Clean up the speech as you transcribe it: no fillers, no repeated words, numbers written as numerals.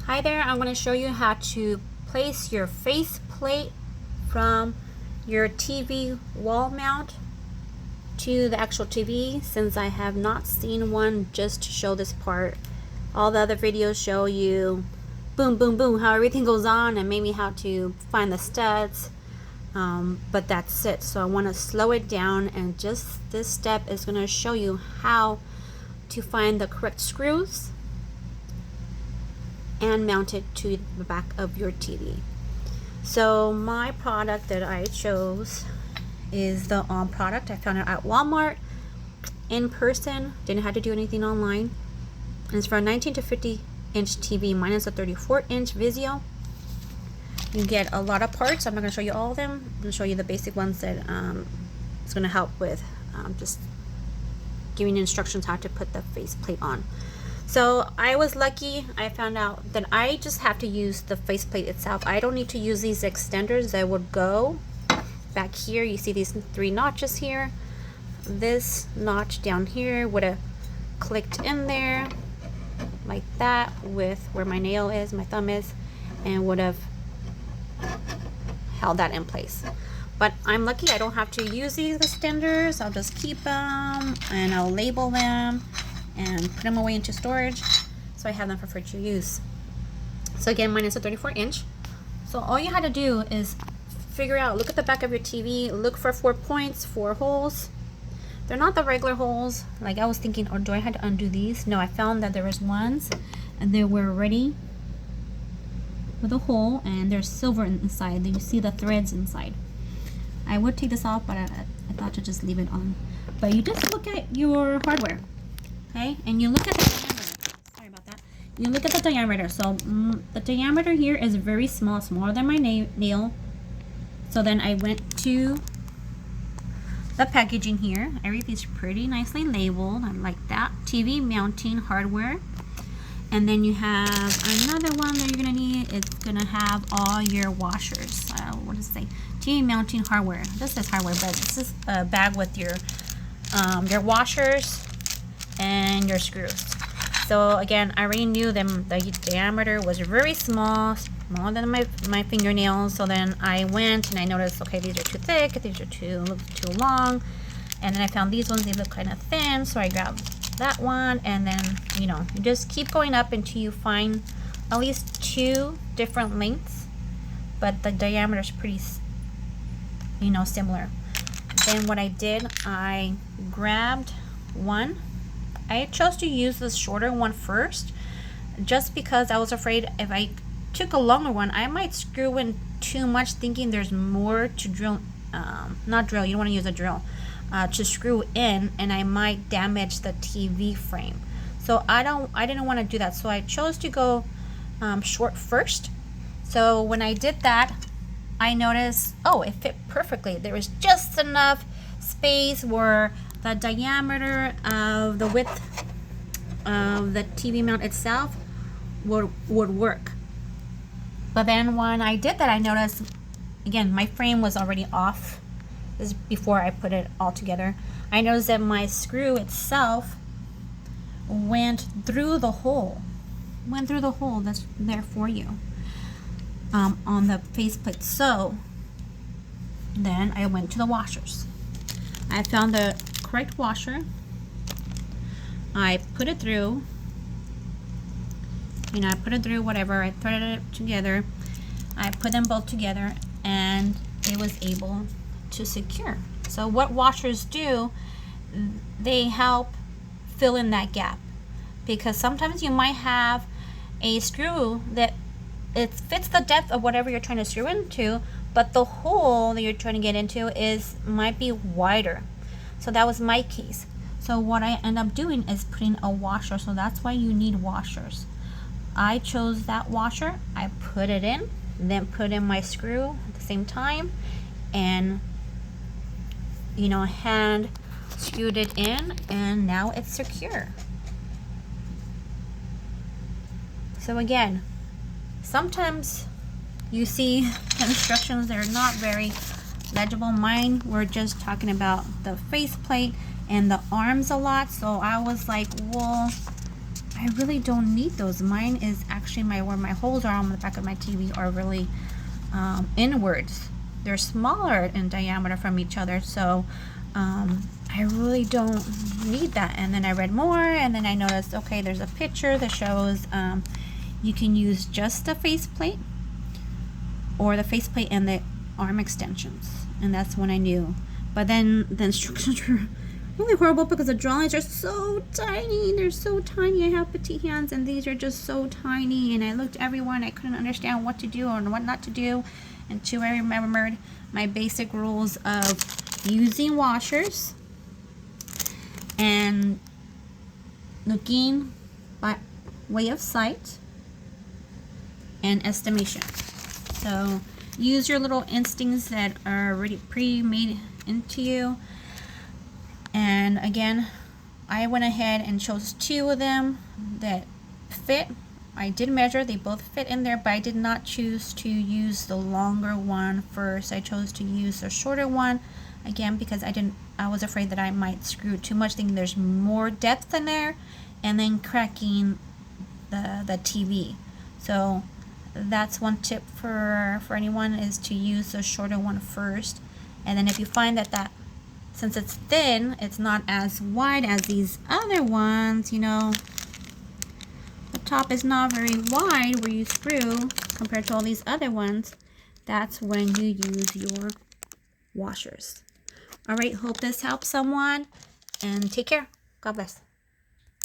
Hi there, I'm going to show you how to place your face plate from your TV wall mount to the actual TV, since I have not seen one just to show this part. All the other videos show you boom, boom, boom, how everything goes on and maybe how to find the studs, but that's it. So I want to slow it down, and just this step is going to show you how to find the correct screws and mount it to the back of your TV. So my product that I chose is the product. I found it at Walmart in person, didn't have to do anything online. And it's for a 19 to 50 inch TV. Mine is a 34 inch Vizio. You get a lot of parts. I'm not going to show you all of them. I'm going to show you the basic ones that it's going to help with just giving instructions how to put the face plate on. So I was lucky. I found out that I just have to use the faceplate itself. I don't need to use these extenders that would go back here. You see these 3 notches here. This notch down here would have clicked in there like that with where my nail is, my thumb is, and would have held that in place. But I'm lucky I don't have to use these extenders. I'll just keep them and I'll label them and put them away into storage, so I have them for future use. So again, mine is a 34 inch. So all you had to do is figure out, look at the back of your TV, look for 4 points, 4 holes. They're not the regular holes. Like I was thinking, or do I have to undo these? No, I found that there was ones and they were ready with a hole, and there's silver inside. Then you see the threads inside. I would take this off, but I thought to just leave it on. But you just look at your hardware. Okay, and you look at the diameter. Sorry about that. You look at the diameter. So the diameter here is very small, smaller than my nail. So then I went to the packaging here. Everything's pretty nicely labeled. I like that. TV mounting hardware. And then you have another one that you're gonna need. It's gonna have all your washers. What does it say? TV mounting hardware. This is hardware, but this is a bag with your washers and your screws. So again, I already knew them. The diameter was very small, smaller than my fingernails. So then I went and I noticed, okay, these are too thick, these are too long, and then I found these ones, they look kind of thin, so I grabbed that one. And then you just keep going up until you find at least 2 different lengths, but the diameter is pretty similar. Then what I did, I grabbed one. I chose to use this shorter one first, just because I was afraid if I took a longer one, I might screw in too much, thinking there's more to drill. Not drill, you don't want to use a drill to screw in, and I might damage the TV frame. So I didn't want to do that. So I chose to go short first. So when I did that, I noticed, oh, it fit perfectly. There was just enough space where the diameter of the width of the TV mount itself would work. But then when I did that, I noticed, again, my frame was already off. This is before I put it all together. I noticed that my screw itself went through the hole. That's there for you on the faceplate. So then I went to the washers. I found the correct washer. I put it through. I put it through whatever. I threaded it together. I put them both together, and it was able to secure. So what washers do, they help fill in that gap, because sometimes you might have a screw that it fits the depth of whatever you're trying to screw into, but the hole that you're trying to get into might be wider. So that was my case. So what I end up doing is putting a washer. So that's why you need washers. I chose that washer. I put it in, then put in my screw at the same time, and hand screwed it in, and now it's secure. So again, sometimes you see instructions that are not very legible. Mine were just talking about the faceplate and the arms a lot, so I was like, well, I really don't need those. Mine is actually where my holes are on the back of my TV are really inwards. They're smaller in diameter from each other, so I really don't need that. And then I read more, and then I noticed, okay, there's a picture that shows you can use just the faceplate or the faceplate and the arm extensions, and that's when I knew. But then the instructions were really horrible because the drawings are so tiny. They're so tiny. I have petite hands, and these are just so tiny. And I looked everywhere, and I couldn't understand what to do or what not to do. Until I remembered my basic rules of using washers and looking by way of sight and estimation. So use your little instincts that are already pre-made into you. And again, I went ahead and chose 2 of them that fit. I did measure, they both fit in there, but I did not choose to use the longer one first. I chose to use the shorter one, again, because I was afraid that I might screw too much, thinking there's more depth in there, and then cracking the TV. So that's one tip for anyone, is to use the shorter one first. And then if you find that since it's thin, it's not as wide as these other ones, you know, the top is not very wide where you screw compared to all these other ones, that's when you use your washers. All right, hope this helps someone, and take care. God bless.